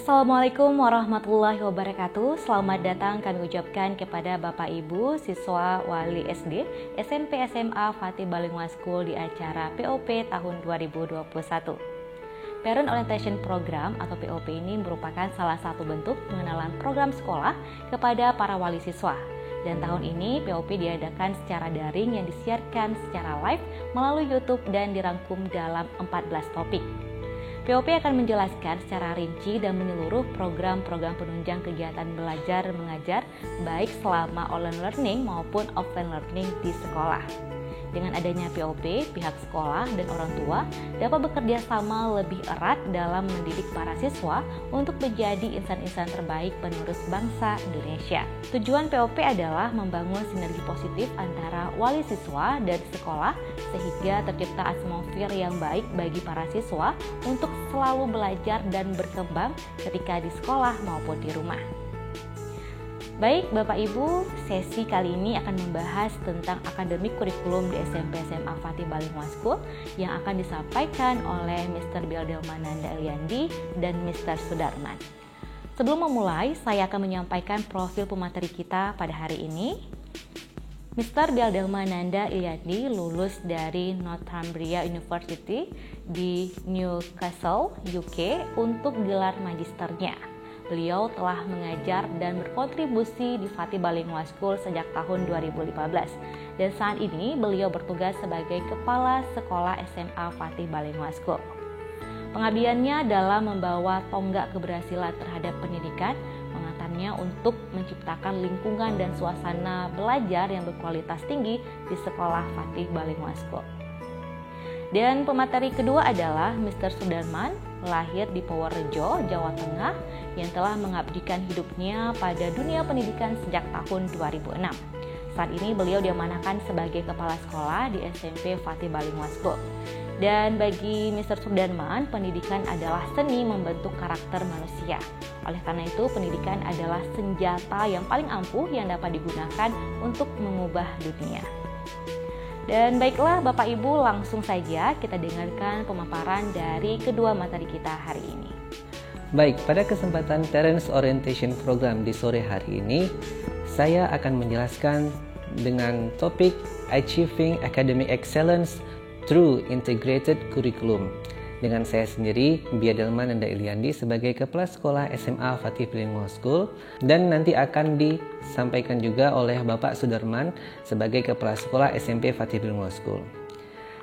Assalamualaikum warahmatullahi wabarakatuh. Selamat datang kami ucapkan kepada Bapak Ibu, siswa wali SD, SMP SMA Fatih Bilingual School di acara POP tahun 2021. Parent Orientation Program atau POP ini merupakan salah satu bentuk pengenalan program sekolah kepada para wali siswa. Dan tahun ini POP diadakan secara daring yang disiarkan secara live melalui YouTube dan dirangkum dalam 14 topik. POP akan menjelaskan secara rinci dan menyeluruh program-program penunjang kegiatan belajar dan mengajar baik selama online learning maupun offline learning di sekolah. Dengan adanya POP, pihak sekolah dan orang tua dapat bekerja sama lebih erat dalam mendidik para siswa untuk menjadi insan-insan terbaik penerus bangsa Indonesia. Tujuan POP adalah membangun sinergi positif antara wali siswa dan sekolah sehingga tercipta atmosfer yang baik bagi para siswa untuk selalu belajar dan berkembang ketika di sekolah maupun di rumah. Baik Bapak Ibu, sesi kali ini akan membahas tentang akademik kurikulum di SMP SMA Fatih Bilingual School yang akan disampaikan oleh Mr. Bieldelmananda Eliandi dan Mr. Sudarman. Sebelum memulai, saya akan menyampaikan profil pemateri kita pada hari ini. Mr. Bieldelmananda Eliandi lulus dari Northumbria University di Newcastle, UK untuk gelar magisternya. Beliau telah mengajar dan berkontribusi di Fatih Bilingual School sejak tahun 2015 dan saat ini beliau bertugas sebagai Kepala Sekolah SMA Fatih Bilingual School. Pengabdiannya dalam membawa tonggak keberhasilan terhadap pendidikan, mengantarnya untuk menciptakan lingkungan dan suasana belajar yang berkualitas tinggi di Sekolah Fatih Bilingual School. Dan pemateri kedua adalah Mr. Sudarman, lahir di Purworejo, Jawa Tengah, yang telah mengabdikan hidupnya pada dunia pendidikan sejak tahun 2006. Saat ini beliau diamanahkan sebagai kepala sekolah di SMP Fatih Bilingual School. Dan bagi Mr. Sudarman, pendidikan adalah seni membentuk karakter manusia. Oleh karena itu, pendidikan adalah senjata yang paling ampuh yang dapat digunakan untuk mengubah dunia. Dan baiklah Bapak Ibu, langsung saja kita dengarkan pemaparan dari kedua materi kita hari ini. Baik, pada kesempatan Parents Orientation Program di sore hari ini, saya akan menjelaskan dengan topik Achieving Academic Excellence Through Integrated Curriculum. Dengan saya sendiri, Bieldelmananda Eliandi sebagai Kepala Sekolah SMA Fatih Bilingual School, dan nanti akan disampaikan juga oleh Bapak Sudarman sebagai Kepala Sekolah SMP Fatih Bilingual School.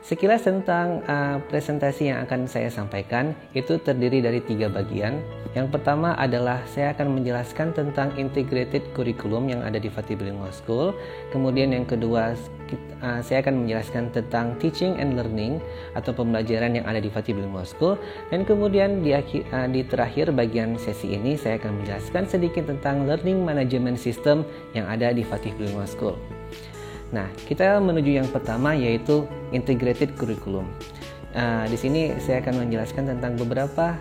Sekilas tentang presentasi yang akan saya sampaikan itu terdiri dari 3 bagian. Yang pertama adalah saya akan menjelaskan tentang integrated curriculum yang ada di Fatih Bilingual School. Kemudian yang kedua, saya akan menjelaskan tentang teaching and learning atau pembelajaran yang ada di Fatih Bilingual School. Dan kemudian di terakhir bagian sesi ini saya akan menjelaskan sedikit tentang learning management system yang ada di Fatih Bilingual School. Nah, kita menuju yang pertama yaitu integrated curriculum. Di sini saya akan menjelaskan tentang beberapa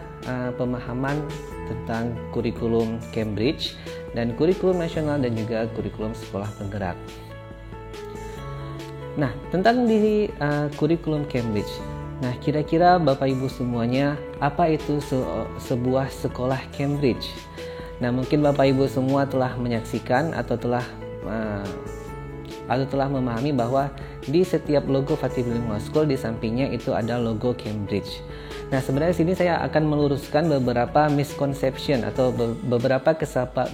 pemahaman tentang kurikulum Cambridge dan kurikulum nasional dan juga kurikulum sekolah penggerak. Nah, tentang di kurikulum Cambridge. Nah, kira-kira Bapak Ibu semuanya, apa itu sebuah sekolah Cambridge? Nah, mungkin Bapak Ibu semua telah menyaksikan atau telah memahami bahwa di setiap logo Fatih Bilingual School di sampingnya itu ada logo Cambridge. Nah, sebenarnya sini saya akan meluruskan beberapa misconception atau beberapa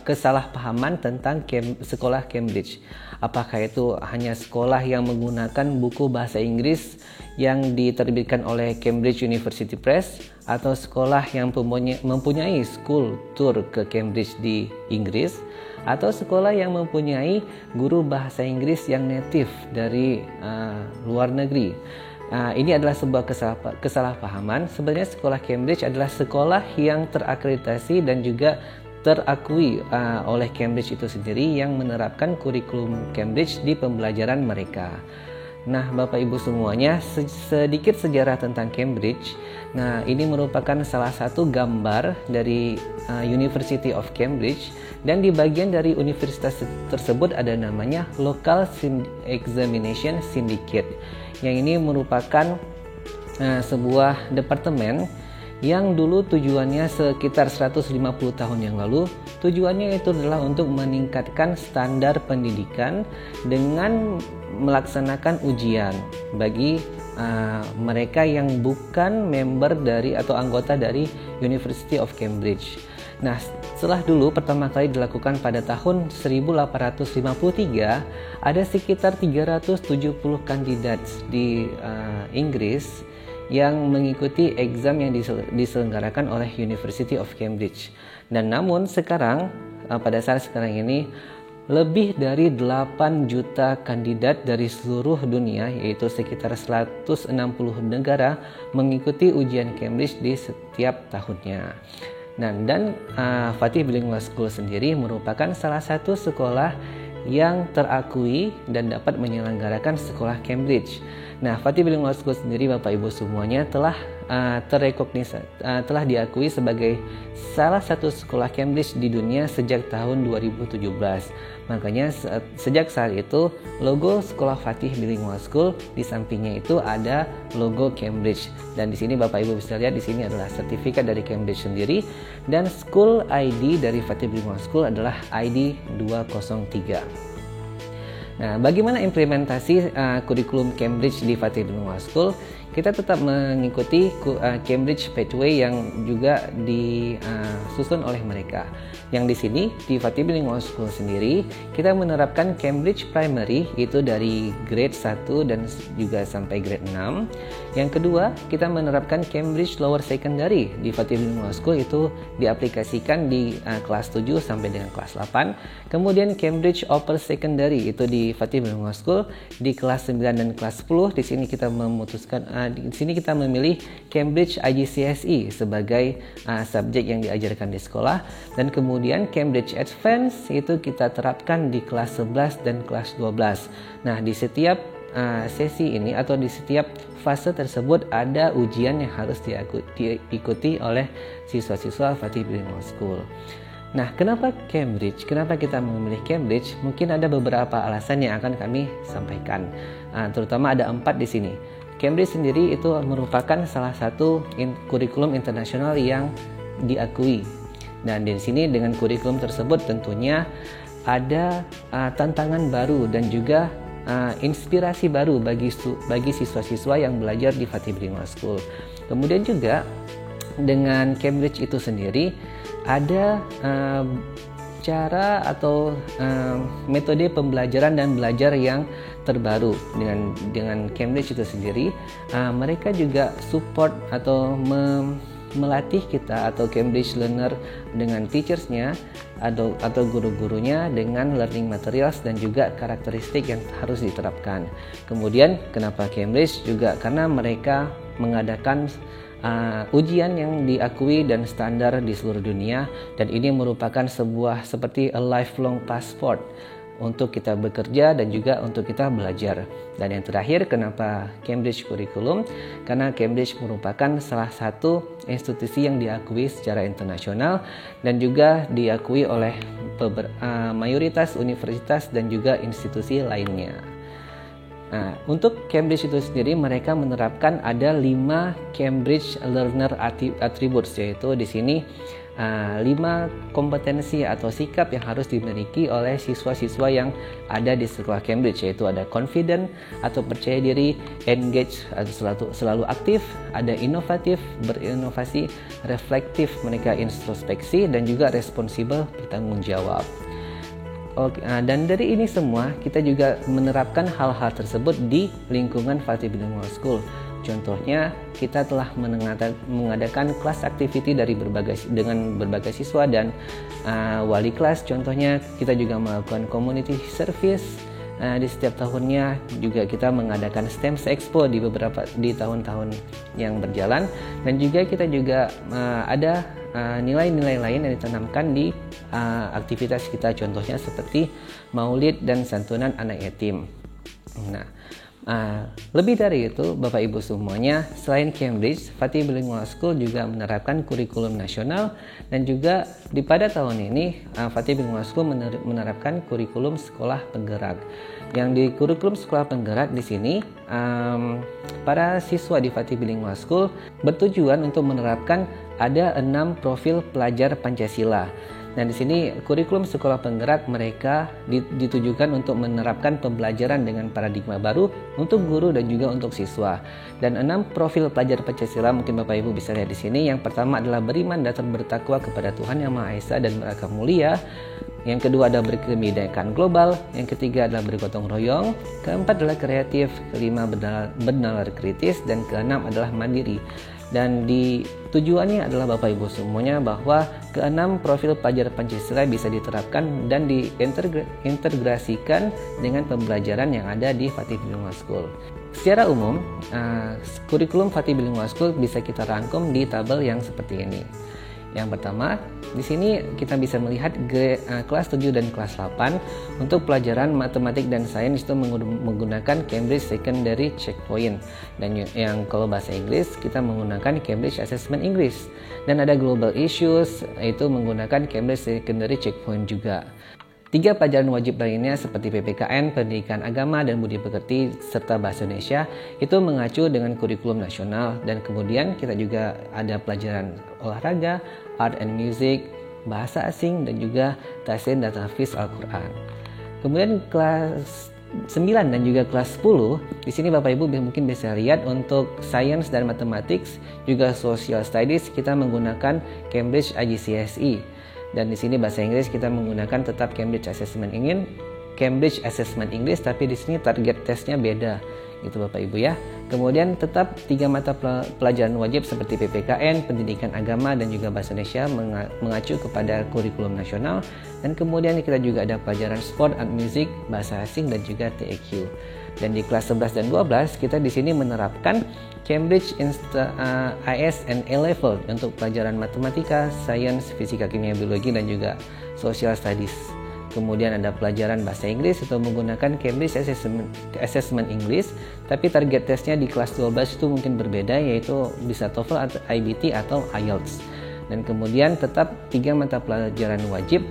kesalahpahaman tentang sekolah Cambridge. Apakah itu hanya sekolah yang menggunakan buku bahasa Inggris yang diterbitkan oleh Cambridge University Press, atau sekolah yang mempunyai school tour ke Cambridge di Inggris, atau sekolah yang mempunyai guru bahasa Inggris yang native dari luar negeri. Ini adalah sebuah kesalahpahaman. Sebenarnya sekolah Cambridge adalah sekolah yang terakreditasi dan juga terakui oleh Cambridge itu sendiri yang menerapkan kurikulum Cambridge di pembelajaran mereka. Nah, Bapak Ibu semuanya, sedikit sejarah tentang Cambridge. Nah, ini merupakan salah satu gambar dari University of Cambridge, dan di bagian dari universitas tersebut ada namanya Local Examination Syndicate, yang ini merupakan sebuah departemen yang dulu tujuannya sekitar 150 tahun yang lalu, tujuannya itu adalah untuk meningkatkan standar pendidikan dengan melaksanakan ujian bagi mereka yang bukan member dari atau anggota dari University of Cambridge. Nah, setelah dulu pertama kali dilakukan pada tahun 1853, ada sekitar 370 kandidat di Inggris yang mengikuti exam yang diselenggarakan oleh University of Cambridge. Dan namun sekarang, pada saat sekarang ini, lebih dari 8 juta kandidat dari seluruh dunia, yaitu sekitar 160 negara, mengikuti ujian Cambridge di setiap tahunnya. Nah, dan Fatih Bilingual School sendiri merupakan salah satu sekolah yang terakui dan dapat menyelenggarakan sekolah Cambridge. Nah, Fatih Bilingual School sendiri, Bapak Ibu semuanya, telah telah diakui sebagai salah satu sekolah Cambridge di dunia sejak tahun 2017. Makanya sejak saat itu logo sekolah Fatih Bilingual School di sampingnya itu ada logo Cambridge. Dan di sini Bapak Ibu bisa lihat, di sini adalah sertifikat dari Cambridge sendiri, dan school ID dari Fatih Bilingual School adalah ID 203. Nah, bagaimana implementasi kurikulum Cambridge di Fatih Bilingual School? Kita tetap mengikuti Cambridge Pathway yang juga disusun oleh mereka. Yang di sini di Fatih Bilingual School sendiri kita menerapkan Cambridge Primary itu dari grade 1 dan juga sampai grade 6. Yang kedua, kita menerapkan Cambridge Lower Secondary di Fatih Bilingual School, itu diaplikasikan di kelas 7 sampai dengan kelas 8. Kemudian Cambridge Upper Secondary itu di Fatih Bilingual School di kelas 9 dan kelas 10. Di sini kita di sini kita memilih Cambridge IGCSE sebagai subjek yang diajarkan di sekolah, dan kemudian Cambridge Advanced itu kita terapkan di kelas 11 dan kelas 12. Nah, di setiap sesi ini atau di setiap fase tersebut ada ujian yang harus diikuti oleh siswa-siswa Fatih Bilingual School. Nah, kenapa Cambridge? Kenapa kita memilih Cambridge? Mungkin ada beberapa alasan yang akan kami sampaikan. Terutama ada 4 di sini. Cambridge sendiri itu merupakan salah satu kurikulum internasional yang diakui. Dan di sini dengan kurikulum tersebut tentunya ada tantangan baru dan juga inspirasi baru bagi siswa-siswa yang belajar di Fatih Bilingual School. Kemudian juga dengan Cambridge itu sendiri ada cara atau metode pembelajaran dan belajar yang terbaru. Dengan Cambridge itu sendiri, mereka juga support atau melatih kita atau Cambridge learner dengan teachersnya atau guru-gurunya dengan learning materials dan juga karakteristik yang harus diterapkan. Kemudian kenapa Cambridge? Juga karena mereka mengadakan ujian yang diakui dan standar di seluruh dunia, dan ini merupakan sebuah seperti a lifelong passport untuk kita bekerja dan juga untuk kita belajar. Dan yang terakhir, kenapa Cambridge Curriculum? Karena Cambridge merupakan salah satu institusi yang diakui secara internasional dan juga diakui oleh mayoritas universitas dan juga institusi lainnya. Nah, untuk Cambridge itu sendiri mereka menerapkan ada 5 Cambridge Learner Attributes, yaitu di sini 5 kompetensi atau sikap yang harus dimiliki oleh siswa-siswa yang ada di sekolah Cambridge, yaitu ada confident atau percaya diri, engage atau selalu aktif, ada inovatif, berinovasi, reflektif, mereka introspeksi, dan juga responsible, bertanggung jawab. Dan dari ini semua kita juga menerapkan hal-hal tersebut di lingkungan Fatih Bilingual School. Contohnya, kita telah mengadakan kelas activity dengan berbagai siswa dan wali kelas. Contohnya, kita juga melakukan community service di setiap tahunnya. Juga kita mengadakan STEM Expo di tahun-tahun yang berjalan, dan juga kita juga ada nilai-nilai lain yang ditanamkan di aktivitas kita. Contohnya seperti maulid dan santunan anak yatim. Nah, Lebih dari itu, Bapak Ibu semuanya, selain Cambridge, Fatih Bilingual School juga menerapkan kurikulum nasional, dan juga pada tahun ini Fatih Bilingual School menerapkan kurikulum sekolah penggerak. Yang di kurikulum sekolah penggerak di sini, para siswa di Fatih Bilingual School bertujuan untuk menerapkan ada 6 profil pelajar Pancasila. Nah, di sini kurikulum sekolah penggerak mereka ditujukan untuk menerapkan pembelajaran dengan paradigma baru untuk guru dan juga untuk siswa. Dan 6 profil pelajar Pancasila mungkin Bapak Ibu bisa lihat di sini. Yang pertama adalah beriman dan bertakwa kepada Tuhan Yang Maha Esa dan berakhlak mulia. Yang kedua adalah berkebinekaan global. Yang ketiga adalah bergotong royong. Keempat adalah kreatif. Kelima bernalar kritis. Dan keenam adalah mandiri. Dan tujuannya adalah Bapak Ibu semuanya bahwa keenam profil pelajar Pancasila bisa diterapkan dan diintegrasikan dengan pembelajaran yang ada di Fatih Bilingual School. Secara umum, kurikulum Fatih Bilingual School bisa kita rangkum di tabel yang seperti ini. Yang pertama, di sini kita bisa melihat kelas 7 dan kelas 8 untuk pelajaran matematik dan sains itu menggunakan Cambridge Secondary Checkpoint. Dan yang kalau bahasa Inggris kita menggunakan Cambridge Assessment English. Dan ada Global Issues itu menggunakan Cambridge Secondary Checkpoint juga. 3 pelajaran wajib lainnya seperti PPKN, Pendidikan Agama, dan Budi Pekerti, serta Bahasa Indonesia itu mengacu dengan kurikulum nasional. Dan kemudian kita juga ada pelajaran olahraga, art and music, bahasa asing, dan juga tahsin dan tahfiz Al-Quran. Kemudian kelas 9 dan juga kelas 10, di sini Bapak Ibu mungkin bisa lihat untuk Science dan Mathematics, juga Social Studies kita menggunakan Cambridge IGCSE. Dan di sini bahasa Inggris kita menggunakan tetap Cambridge Assessment English, tapi di sini target tesnya beda, gitu Bapak Ibu ya. Kemudian tetap 3 mata pelajaran wajib seperti PPKN, Pendidikan Agama, dan juga Bahasa Indonesia mengacu kepada kurikulum nasional. Dan kemudian kita juga ada pelajaran Sport and Music, Bahasa Asing, dan juga TEQ. Dan di kelas 11 dan 12 kita di sini menerapkan Cambridge IS and A Level untuk pelajaran matematika, sains, fisika, kimia, biologi, dan juga social studies. Kemudian ada pelajaran bahasa Inggris itu menggunakan Cambridge Assessment English, tapi target tesnya di kelas 12 itu mungkin berbeda, yaitu bisa TOEFL atau IBT atau IELTS. Dan kemudian tetap 3 mata pelajaran wajib,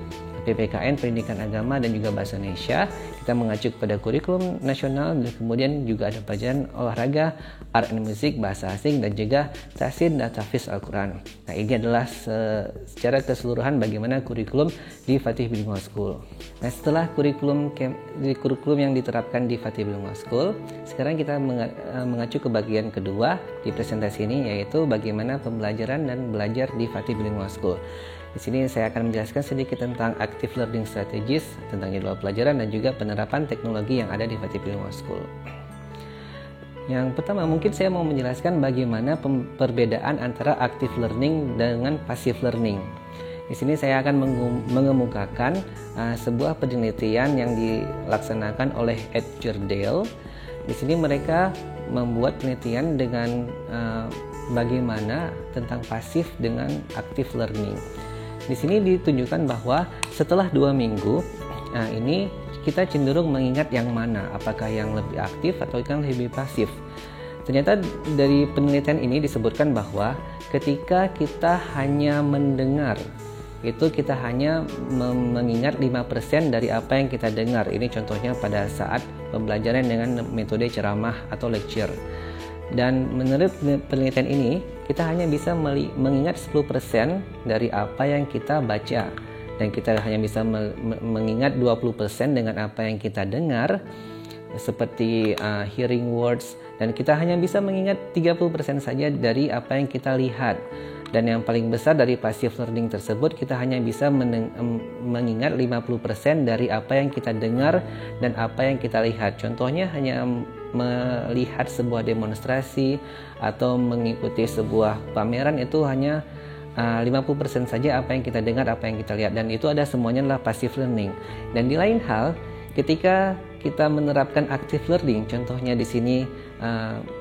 PPKN, Pendidikan Agama, dan juga Bahasa Indonesia. Kita mengacu kepada kurikulum nasional, dan kemudian juga ada pelajaran olahraga, art and music, bahasa asing, dan juga tahsin dan tahfiz Al-Quran. Nah, ini adalah secara keseluruhan bagaimana kurikulum di Fatih Bilingual School. Nah, setelah kurikulum yang diterapkan di Fatih Bilingual School, sekarang kita mengacu ke bagian kedua di presentasi ini, yaitu bagaimana pembelajaran dan belajar di Fatih Bilingual School. Di sini saya akan menjelaskan sedikit tentang active learning strategies, tentang jadwal pelajaran, dan juga penerapan teknologi yang ada di Fatih Bilingual School. Yang pertama, mungkin saya mau menjelaskan bagaimana perbedaan antara active learning dengan passive learning. Di sini saya akan mengemukakan sebuah penelitian yang dilaksanakan oleh Ed Jerdale. Di sini mereka membuat penelitian dengan bagaimana tentang pasif dengan active learning. Di sini ditunjukkan bahwa setelah 2 minggu, ini kita cenderung mengingat yang mana, apakah yang lebih aktif atau yang lebih pasif. Ternyata dari penelitian ini disebutkan bahwa ketika kita hanya mendengar, itu kita hanya mengingat 5% dari apa yang kita dengar. Ini contohnya pada saat pembelajaran dengan metode ceramah atau lecture. Dan menurut penelitian ini, kita hanya bisa mengingat 10% dari apa yang kita baca. Dan kita hanya bisa mengingat 20% dengan apa yang kita dengar, seperti hearing words. Dan kita hanya bisa mengingat 30% saja dari apa yang kita lihat. Dan yang paling besar dari passive learning tersebut, kita hanya bisa mengingat 50% dari apa yang kita dengar dan apa yang kita lihat. Contohnya hanya melihat sebuah demonstrasi atau mengikuti sebuah pameran, itu hanya 50% saja apa yang kita dengar, apa yang kita lihat, dan itu ada semuanya adalah passive learning. Dan di lain hal, ketika kita menerapkan active learning, contohnya di sini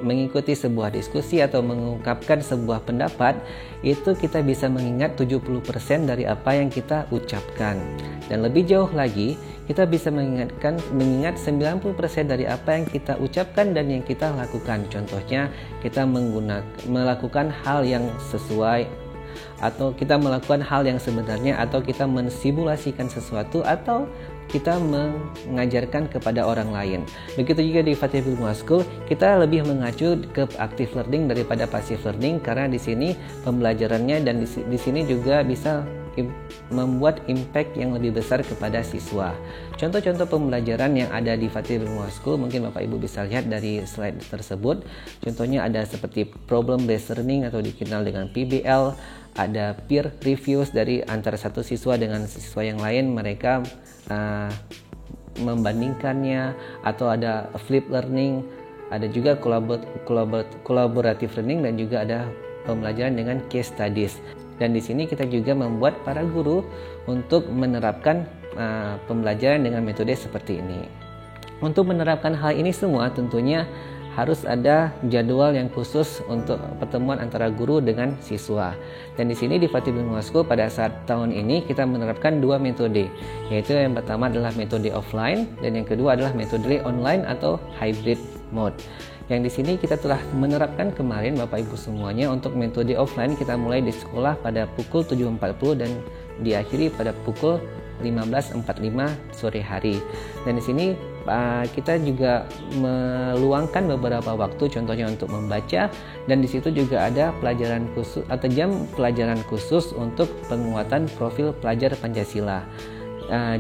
mengikuti sebuah diskusi atau mengungkapkan sebuah pendapat, itu kita bisa mengingat 70% dari apa yang kita ucapkan. Dan lebih jauh lagi, kita bisa mengingat 90% dari apa yang kita ucapkan dan yang kita lakukan. Contohnya, kita melakukan hal yang sesuai, atau kita melakukan hal yang sebenarnya, atau kita mensimulasikan sesuatu, atau kita mengajarkan kepada orang lain. Begitu juga di Fatih Bilingual School, kita lebih mengacu ke active learning daripada passive learning, karena di sini pembelajarannya dan di sini juga bisa membuat impact yang lebih besar kepada siswa. Contoh-contoh pembelajaran yang ada di Fatih Bilingual School mungkin Bapak Ibu bisa lihat dari slide tersebut. Contohnya ada seperti problem based learning atau dikenal dengan PBL, ada peer reviews dari antara satu siswa dengan siswa yang lain, mereka membandingkannya, atau ada flip learning, ada juga collaborative learning, dan juga ada pembelajaran dengan case studies. Dan di sini kita juga membuat para guru untuk menerapkan pembelajaran dengan metode seperti ini. Untuk menerapkan hal ini semua tentunya harus ada jadwal yang khusus untuk pertemuan antara guru dengan siswa. Dan di sini di Fatih Bilingual School pada saat tahun ini kita menerapkan dua metode, yaitu yang pertama adalah metode offline dan yang kedua adalah metode online atau hybrid mode. Yang di sini kita telah menerapkan kemarin Bapak Ibu semuanya. Untuk metode offline kita mulai di sekolah pada pukul 7.40 dan diakhiri pada pukul 15.45 sore hari. Dan di sini kita juga meluangkan beberapa waktu, contohnya untuk membaca, dan di situ juga ada pelajaran khusus atau jam pelajaran khusus untuk penguatan profil pelajar Pancasila.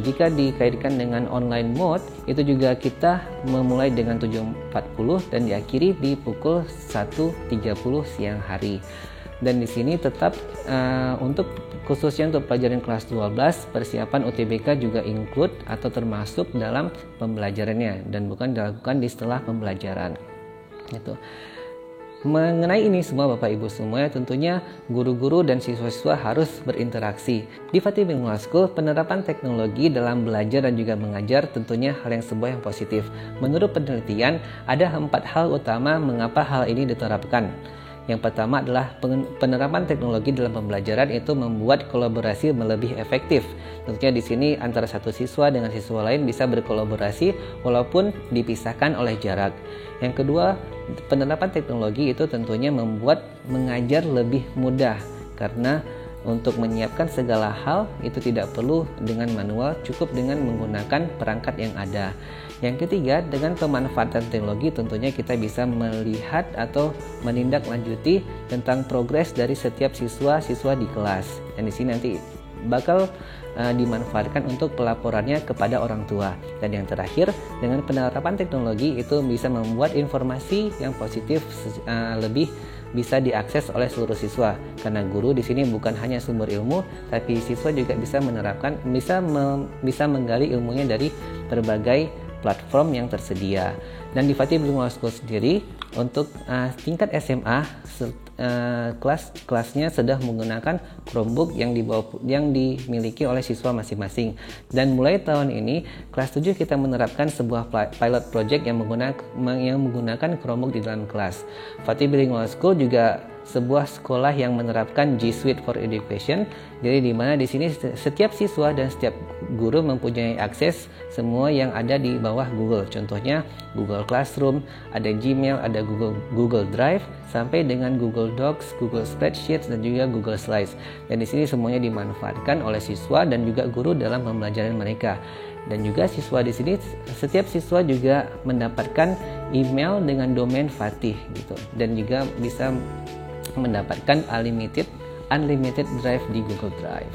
Jika dikaitkan dengan online mode, itu juga kita memulai dengan 7.40 dan diakhiri di pukul 1.30 siang hari. Dan di sini tetap untuk khususnya untuk pelajaran kelas 12, persiapan UTBK juga include atau termasuk dalam pembelajarannya dan bukan dilakukan di setelah pembelajaran. Gitu. Mengenai ini semua Bapak Ibu semua, tentunya guru-guru dan siswa-siswa harus berinteraksi. Di Fatih Bilingual School, penerapan teknologi dalam belajar dan juga mengajar tentunya hal yang sebuah yang positif. Menurut penelitian, ada 4 hal utama mengapa hal ini diterapkan. Yang pertama adalah penerapan teknologi dalam pembelajaran itu membuat kolaborasi lebih efektif. Tentunya di sini antara satu siswa dengan siswa lain bisa berkolaborasi walaupun dipisahkan oleh jarak. Yang kedua, penerapan teknologi itu tentunya membuat mengajar lebih mudah karena untuk menyiapkan segala hal itu tidak perlu dengan manual, cukup dengan menggunakan perangkat yang ada. Yang ketiga, dengan pemanfaatan teknologi tentunya kita bisa melihat atau menindaklanjuti tentang progres dari setiap siswa-siswa di kelas. Dan di sini nanti bakal dimanfaatkan untuk pelaporannya kepada orang tua. Dan yang terakhir, dengan penerapan teknologi itu bisa membuat informasi yang positif lebih bisa diakses oleh seluruh siswa, karena guru di sini bukan hanya sumber ilmu, tapi siswa juga bisa menerapkan, bisa menggali ilmunya dari berbagai platform yang tersedia. Dan di Fatih Bilingual School sendiri untuk tingkat SMA kelasnya sudah menggunakan Chromebook yang dimiliki oleh siswa masing-masing. Dan mulai tahun ini kelas 7 kita menerapkan sebuah pilot project yang menggunakan Chromebook di dalam kelas. Fatih Bilingual School juga sebuah sekolah yang menerapkan G Suite for Education. Jadi di mana di sini setiap siswa dan setiap guru mempunyai akses semua yang ada di bawah Google. Contohnya Google Classroom, ada Gmail, ada Google Drive, sampai dengan Google Docs, Google Spreadsheets, dan juga Google Slides. Dan di sini semuanya dimanfaatkan oleh siswa dan juga guru dalam pembelajaran mereka. Dan juga siswa di sini, setiap siswa juga mendapatkan email dengan domain Fatih gitu. Dan juga bisa mendapatkan unlimited drive di Google Drive.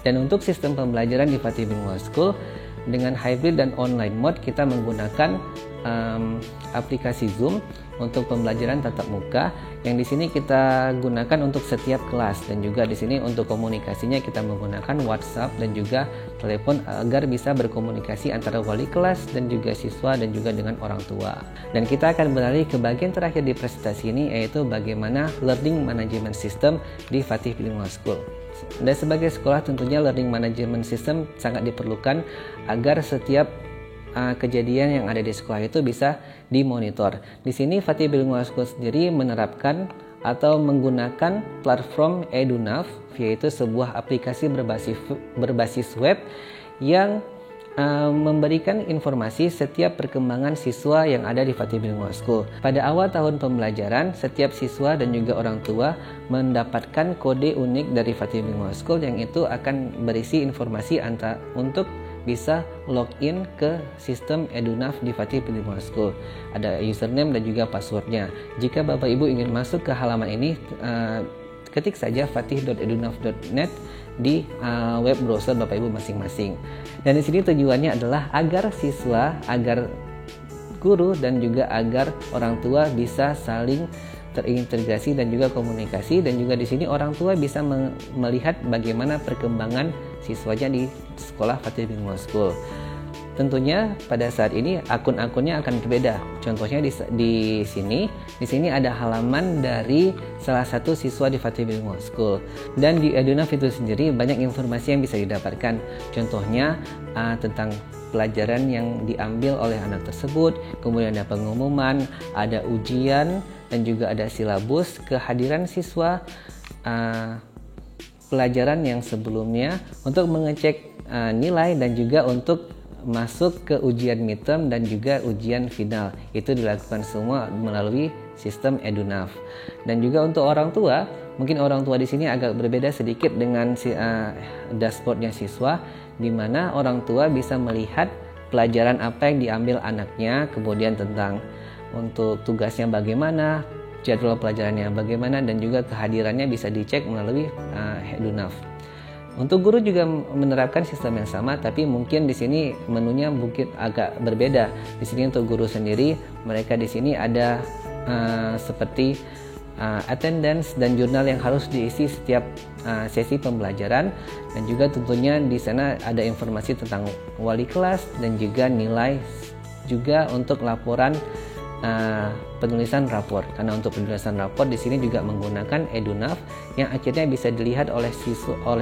Dan untuk sistem pembelajaran di Fatih Bilingual School dengan hybrid dan online mode, kita menggunakan aplikasi Zoom untuk pembelajaran tatap muka yang di sini kita gunakan untuk setiap kelas, dan juga di sini untuk komunikasinya kita menggunakan WhatsApp dan juga telepon agar bisa berkomunikasi antara wali kelas dan juga siswa dan juga dengan orang tua. Dan kita akan beralih ke bagian terakhir di presentasi ini, yaitu bagaimana learning management system di Fatih Bilingual School. Dan sebagai sekolah tentunya learning management system sangat diperlukan agar setiap kejadian yang ada di sekolah itu bisa dimonitor. Di sini Fatih Bilingual School sendiri menerapkan atau menggunakan platform EduNav, yaitu sebuah aplikasi berbasis web yang memberikan informasi setiap perkembangan siswa yang ada di Fatih Bilingual School. Pada awal tahun pembelajaran, setiap siswa dan juga orang tua mendapatkan kode unik dari Fatih Bilingual School yang itu akan berisi informasi untuk bisa login ke sistem EduNav di Fatih Bilingual School. Ada username dan juga passwordnya. Jika Bapak Ibu ingin masuk ke halaman ini, ketik saja fatih.edunav.net di web browser Bapak Ibu masing-masing. Dan di sini tujuannya adalah agar siswa, agar guru dan juga agar orang tua bisa saling terintegrasi dan juga komunikasi, dan juga di sini orang tua bisa melihat bagaimana perkembangan siswanya di sekolah Fatih Bilingual School. Tentunya pada saat ini akun-akunnya akan berbeda. Contohnya di sini ada halaman dari salah satu siswa di Fatih Bilingual School. Dan di EduNav itu sendiri banyak informasi yang bisa didapatkan. Contohnya tentang pelajaran yang diambil oleh anak tersebut, kemudian ada pengumuman, ada ujian, dan juga ada silabus, kehadiran siswa, pelajaran yang sebelumnya untuk mengecek nilai, dan juga untuk masuk ke ujian midterm dan juga ujian final. Itu dilakukan semua melalui sistem EduNav. Dan juga untuk orang tua, mungkin orang tua di sini agak berbeda sedikit dengan dashboardnya siswa, di mana orang tua bisa melihat pelajaran apa yang diambil anaknya, kemudian tentang untuk tugasnya bagaimana, jadwal pelajarannya bagaimana, dan juga kehadirannya bisa dicek melalui EduNav. Untuk guru juga menerapkan sistem yang sama, tapi mungkin di sini menunya mungkin agak berbeda. Di sini untuk guru sendiri, mereka di sini ada seperti attendance dan jurnal yang harus diisi setiap sesi pembelajaran, dan juga tentunya di sana ada informasi tentang wali kelas dan juga nilai, juga untuk laporan penulisan rapor. Karena untuk penulisan rapor di sini juga menggunakan EduNav yang akhirnya bisa dilihat oleh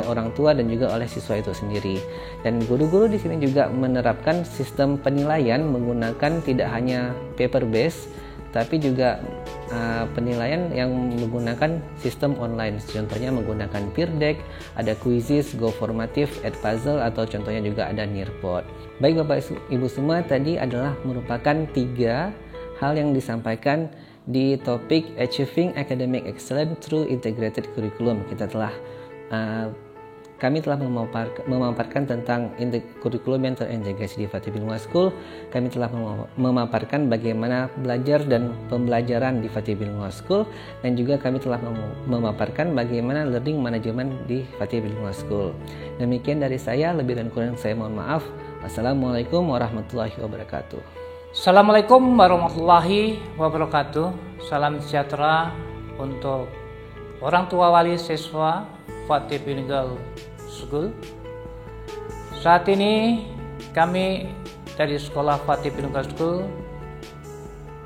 orang tua dan juga oleh siswa itu sendiri. Dan guru-guru di sini juga menerapkan sistem penilaian menggunakan tidak hanya paper based, tapi juga penilaian yang menggunakan sistem online. Contohnya menggunakan peer deck, ada quizzes, go formative, Edpuzzle, atau contohnya juga ada Nearpod. Baik Bapak Ibu semua, tadi adalah merupakan 3 hal yang disampaikan di topik Achieving Academic Excellence Through Integrated Curriculum. Kami telah memaparkan tentang kurikulum yang terintegrasi di Fatih Bilingual School. Kami telah memaparkan bagaimana belajar dan pembelajaran di Fatih Bilingual School, dan juga kami telah memaparkan bagaimana learning management di Fatih Bilingual School. Demikian dari saya, lebih dan kurang saya mohon maaf. Wassalamualaikum warahmatullahi wabarakatuh. Assalamualaikum warahmatullahi wabarakatuh. Salam sejahtera untuk orang tua wali siswa Fatih Bilingual School. Saat ini kami dari sekolah Fatih Bilingual School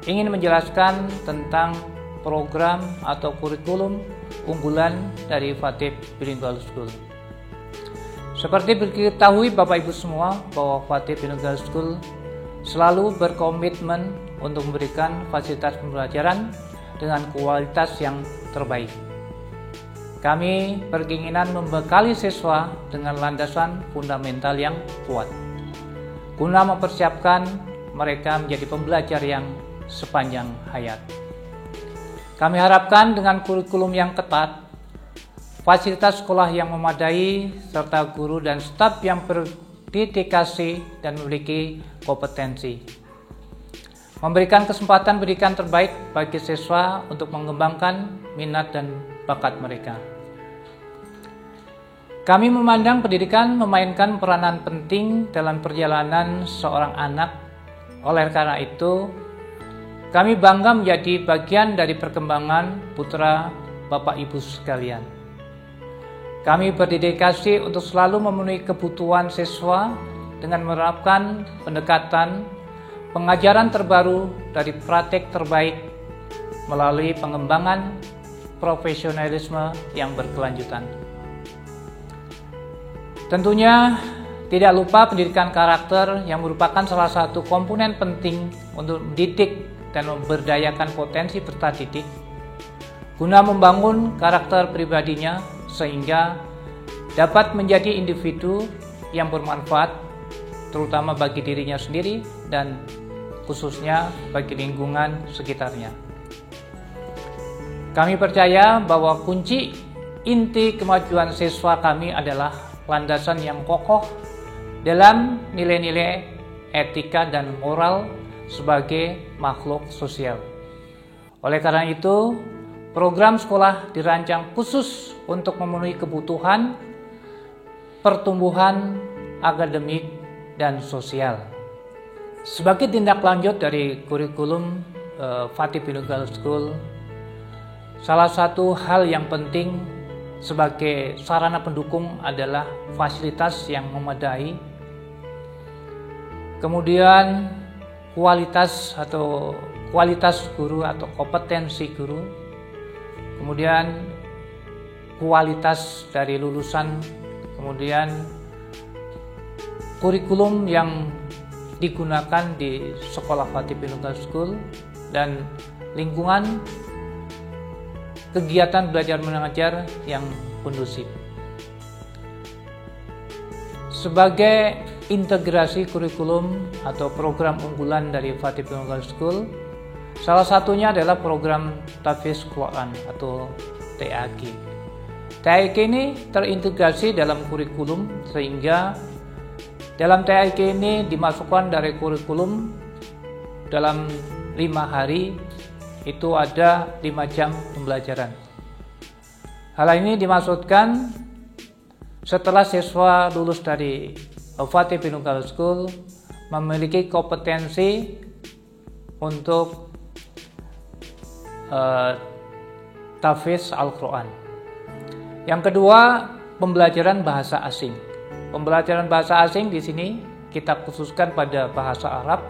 ingin menjelaskan tentang program atau kurikulum unggulan dari Fatih Bilingual School. Seperti diketahui Bapak Ibu semua bahwa Fatih Bilingual School selalu berkomitmen untuk memberikan fasilitas pembelajaran dengan kualitas yang terbaik. Kami berkeinginan membekali siswa dengan landasan fundamental yang kuat, guna mempersiapkan mereka menjadi pembelajar yang sepanjang hayat. Kami harapkan dengan kurikulum yang ketat, fasilitas sekolah yang memadai, serta guru dan staf yang berdedikasi dan memiliki kompetensi, memberikan kesempatan pendidikan terbaik bagi siswa untuk mengembangkan minat dan bakat mereka. Kami memandang pendidikan memainkan peranan penting dalam perjalanan seorang anak. Oleh karena itu, kami bangga menjadi bagian dari perkembangan putra Bapak Ibu sekalian. Kami berdedikasi untuk selalu memenuhi kebutuhan siswa dengan menerapkan pendekatan pengajaran terbaru dari praktek terbaik melalui pengembangan profesionalisme yang berkelanjutan. Tentunya Tidak lupa pendidikan karakter yang merupakan salah satu komponen penting untuk mendidik dan memberdayakan potensi peserta didik guna membangun karakter pribadinya sehingga dapat menjadi individu yang bermanfaat terutama bagi dirinya sendiri dan khususnya bagi lingkungan sekitarnya. Kami percaya bahwa kunci inti kemajuan siswa kami adalah landasan yang kokoh dalam nilai-nilai etika dan moral sebagai makhluk sosial. Oleh karena itu, program sekolah dirancang khusus untuk memenuhi kebutuhan pertumbuhan akademik dan sosial. Sebagai tindak lanjut dari kurikulum Fatih Bilingual School, salah satu hal yang penting sebagai sarana pendukung adalah fasilitas yang memadai, kemudian kualitas guru atau kompetensi guru, kemudian kualitas dari lulusan, kemudian kurikulum yang digunakan di sekolah Fatih Bilingual School, dan lingkungan kegiatan belajar mengajar yang kondusif. Sebagai integrasi kurikulum atau program unggulan dari Fatih Bilingual School, salah satunya adalah program Tahfiz Quran atau TAQ. TAQ ini terintegrasi dalam kurikulum sehingga dalam TAQ ini dimasukkan dari kurikulum dalam 5 hari itu ada 5 jam pembelajaran. Hal ini dimaksudkan setelah siswa lulus dari Fatih Bilingual School memiliki kompetensi untuk tahfiz Al-Quran. Yang kedua, pembelajaran bahasa asing. Pembelajaran bahasa asing di sini kita khususkan pada bahasa Arab,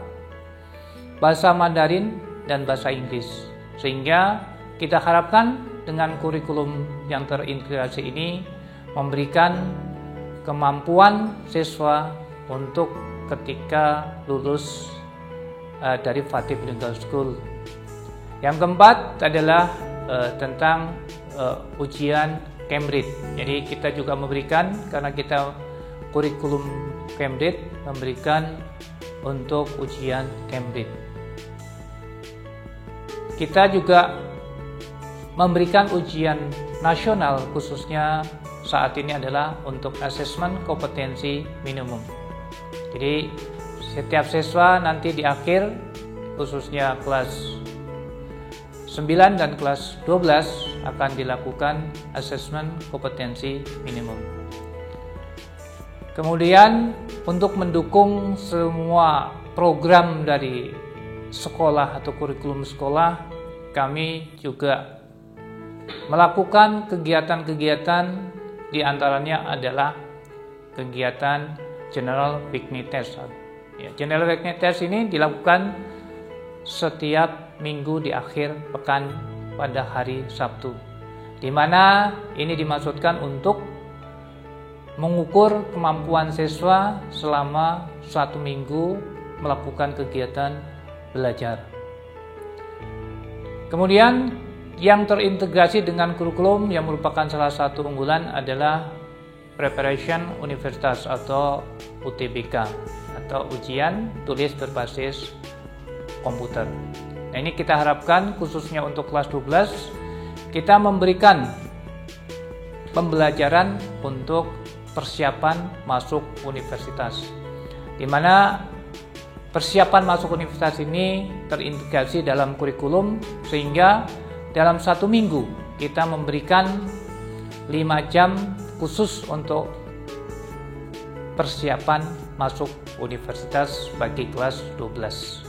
bahasa Mandarin, dan bahasa Inggris. Sehingga kita harapkan dengan kurikulum yang terintegrasi ini memberikan kemampuan siswa untuk ketika lulus dari Fatih Bilingual School. Yang keempat adalah tentang ujian Cambridge. Jadi kita juga memberikan, karena kita kurikulum Cambridge, memberikan untuk ujian Cambridge. Kita juga memberikan ujian nasional, khususnya saat ini adalah untuk asesmen kompetensi minimum. Jadi setiap siswa nanti di akhir, khususnya kelas 9 dan kelas 12 akan dilakukan asesmen kompetensi minimum. Kemudian untuk mendukung semua program dari sekolah atau kurikulum sekolah, kami juga melakukan kegiatan-kegiatan, di antaranya adalah kegiatan General Weekly Test. General Weekly Test ini dilakukan setiap minggu di akhir pekan pada hari Sabtu, di mana ini dimaksudkan untuk mengukur kemampuan siswa selama 1 minggu melakukan kegiatan belajar. Kemudian yang terintegrasi dengan kurikulum yang merupakan salah satu unggulan adalah Preparation Universitas atau UTBK atau ujian tulis berbasis komputer. Nah, ini kita harapkan khususnya untuk kelas 12 kita memberikan pembelajaran untuk persiapan masuk universitas, di mana persiapan masuk universitas ini terintegrasi dalam kurikulum, sehingga dalam 1 minggu kita memberikan 5 jam khusus untuk persiapan masuk universitas bagi kelas 12.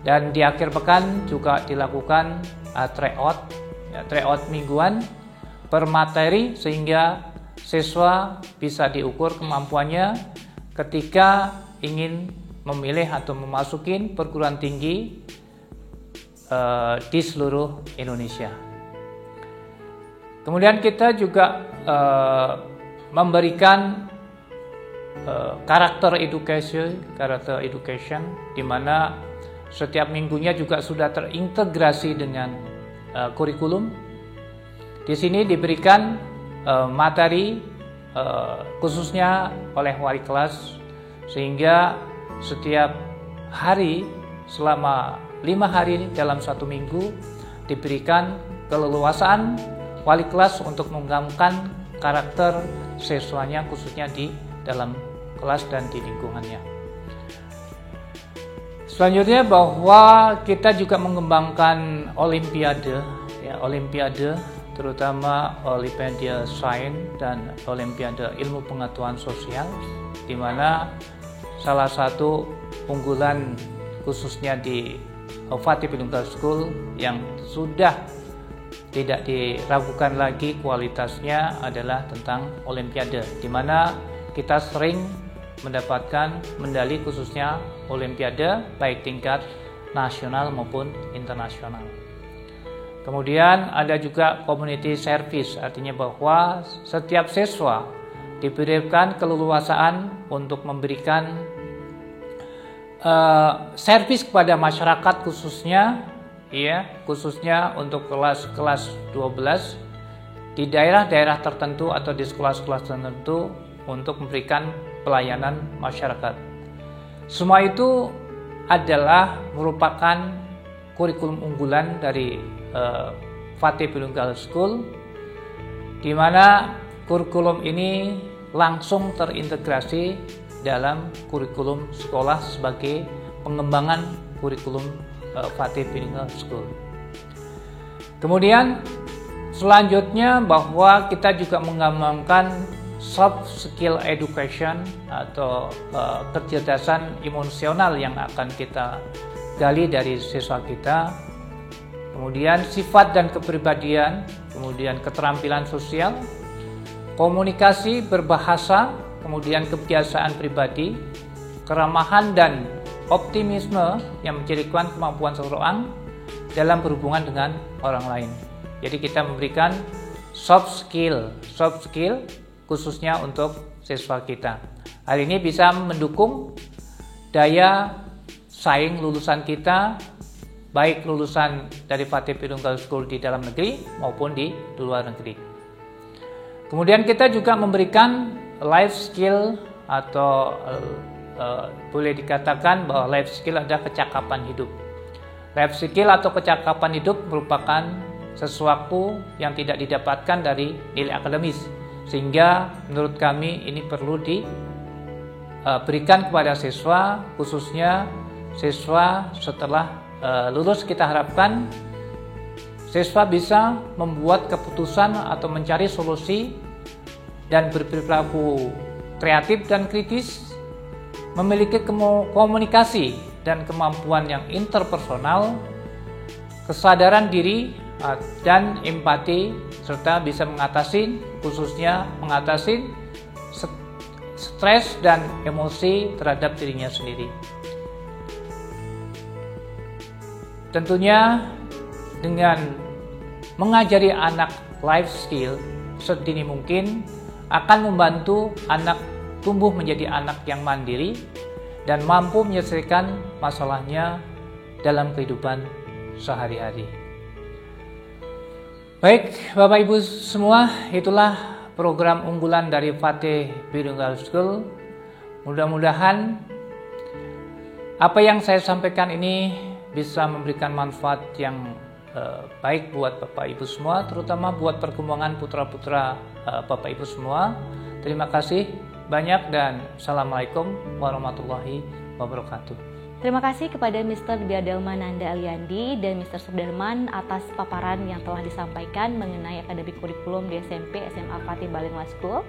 Dan di akhir pekan juga dilakukan tryout mingguan per materi, sehingga siswa bisa diukur kemampuannya ketika ingin memilih atau memasuki perguruan tinggi di seluruh Indonesia. Kemudian kita juga memberikan karakter education, di mana setiap minggunya juga sudah terintegrasi dengan kurikulum. Di sini diberikan materi khususnya oleh wali kelas, sehingga setiap hari selama 5 hari dalam 1 minggu diberikan keleluasaan wali kelas untuk mengembangkan karakter siswanya khususnya di dalam kelas dan di lingkungannya. Selanjutnya bahwa kita juga mengembangkan olimpiade, terutama olimpiade sains dan olimpiade ilmu pengetahuan sosial, di mana salah satu unggulan khususnya di Fatih Bilingual School yang sudah tidak diragukan lagi kualitasnya adalah tentang olimpiade, di mana kita sering mendapatkan medali khususnya olimpiade baik tingkat nasional maupun internasional. Kemudian ada juga community service, artinya bahwa setiap siswa diberikan keleluasaan untuk memberikan servis kepada masyarakat khususnya untuk kelas 12 di daerah-daerah tertentu atau di sekolah-sekolah tertentu untuk memberikan pelayanan masyarakat. Semua itu adalah merupakan kurikulum unggulan dari Fatih Bilingual School, di mana kurikulum ini langsung terintegrasi dalam kurikulum sekolah sebagai pengembangan kurikulum Fatih Bilingual School. Kemudian selanjutnya bahwa kita juga mengembangkan soft skill education atau kecerdasan emosional yang akan kita gali dari siswa kita. Kemudian sifat dan kepribadian, kemudian keterampilan sosial, komunikasi berbahasa, kemudian kebiasaan pribadi, keramahan dan optimisme yang menjadikan kemampuan seseorang dalam berhubungan dengan orang lain. Jadi kita memberikan soft skill khususnya untuk siswa kita. Hal ini bisa mendukung daya saing lulusan kita, baik lulusan dari Fatih Bilingual School di dalam negeri maupun di luar negeri. Kemudian kita juga memberikan life skill atau boleh dikatakan bahwa life skill adalah kecakapan hidup. Life skill atau kecakapan hidup merupakan sesuatu yang tidak didapatkan dari nilai akademis, sehingga menurut kami ini perlu diberikan kepada siswa, khususnya siswa setelah lulus. Kita harapkan siswa bisa membuat keputusan atau mencari solusi dan berperilaku kreatif dan kritis, memiliki komunikasi dan kemampuan yang interpersonal, kesadaran diri dan empati, serta bisa khususnya mengatasi stres dan emosi terhadap dirinya sendiri. Tentunya dengan mengajari anak life skill sedini mungkin akan membantu anak tumbuh menjadi anak yang mandiri dan mampu menyelesaikan masalahnya dalam kehidupan sehari-hari. Baik, Bapak Ibu semua, itulah program unggulan dari Fatih Bilingual School. Mudah-mudahan apa yang saya sampaikan ini bisa memberikan manfaat yang baik buat Bapak Ibu semua, terutama buat perkembangan putra-putra Bapak Ibu semua. Terima kasih banyak dan Assalamualaikum warahmatullahi wabarakatuh. Terima kasih kepada Mr. Diadelman Nanda Aliandi dan Mr. Subdarman atas paparan yang telah disampaikan mengenai akademik kurikulum di SMP SMA Fatih Bilingual School.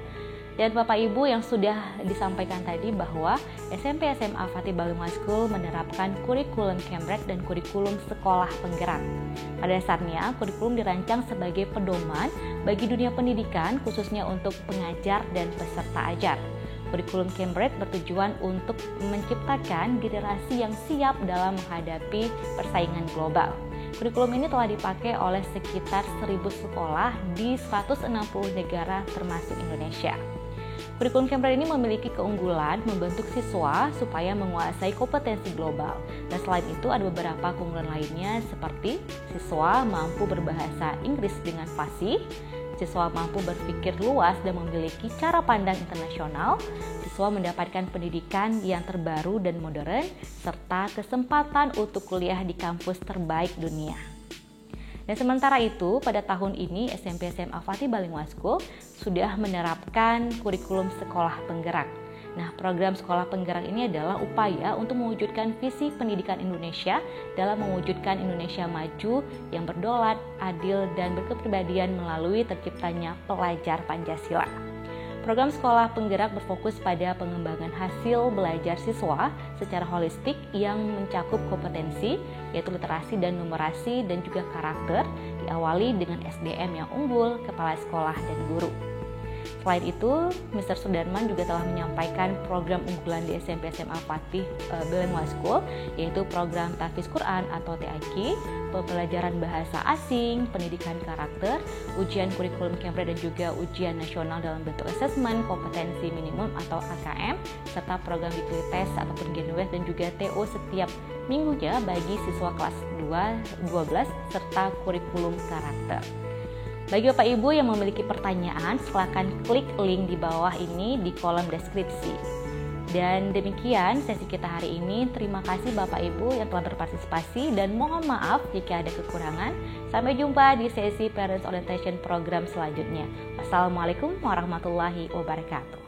Dan Bapak Ibu yang sudah disampaikan tadi bahwa SMP SMA Fatih Bilingual School menerapkan kurikulum Cambridge dan kurikulum sekolah penggerak. Pada dasarnya, kurikulum dirancang sebagai pedoman bagi dunia pendidikan khususnya untuk pengajar dan peserta ajar. Kurikulum Cambridge bertujuan untuk menciptakan generasi yang siap dalam menghadapi persaingan global. Kurikulum ini telah dipakai oleh sekitar 1.000 sekolah di 160 negara termasuk Indonesia. Kurikulum Cambridge ini memiliki keunggulan membentuk siswa supaya menguasai kompetensi global. Dan selain itu ada beberapa keunggulan lainnya seperti siswa mampu berbahasa Inggris dengan fasih, siswa mampu berpikir luas dan memiliki cara pandang internasional, siswa mendapatkan pendidikan yang terbaru dan modern, serta kesempatan untuk kuliah di kampus terbaik dunia. Dan sementara itu, pada tahun ini SMP SMA Fatih Bilingual School sudah menerapkan kurikulum sekolah penggerak. Nah, program sekolah penggerak ini adalah upaya untuk mewujudkan visi pendidikan Indonesia dalam mewujudkan Indonesia maju yang berdaulat, adil, dan berkepribadian melalui terciptanya pelajar Pancasila. Program sekolah penggerak berfokus pada pengembangan hasil belajar siswa secara holistik yang mencakup kompetensi, yaitu literasi dan numerasi dan juga karakter, diawali dengan SDM yang unggul, kepala sekolah, dan guru. Selain itu, Mr. Sudarman juga telah menyampaikan program unggulan di SMP SMA Fatih Bilingual School, yaitu program Tahfiz Quran atau TAQ, pembelajaran bahasa asing, pendidikan karakter, ujian kurikulum Cambridge dan juga ujian nasional dalam bentuk asesmen kompetensi minimum atau AKM, serta program weekly test ataupun Genwes dan juga TO setiap minggunya bagi siswa kelas 12 serta kurikulum karakter. Bagi Bapak Ibu yang memiliki pertanyaan, silakan klik link di bawah ini di kolom deskripsi. Dan demikian sesi kita hari ini. Terima kasih Bapak Ibu yang telah berpartisipasi dan mohon maaf jika ada kekurangan. Sampai jumpa di sesi Parents Orientation Program selanjutnya. Wassalamualaikum warahmatullahi wabarakatuh.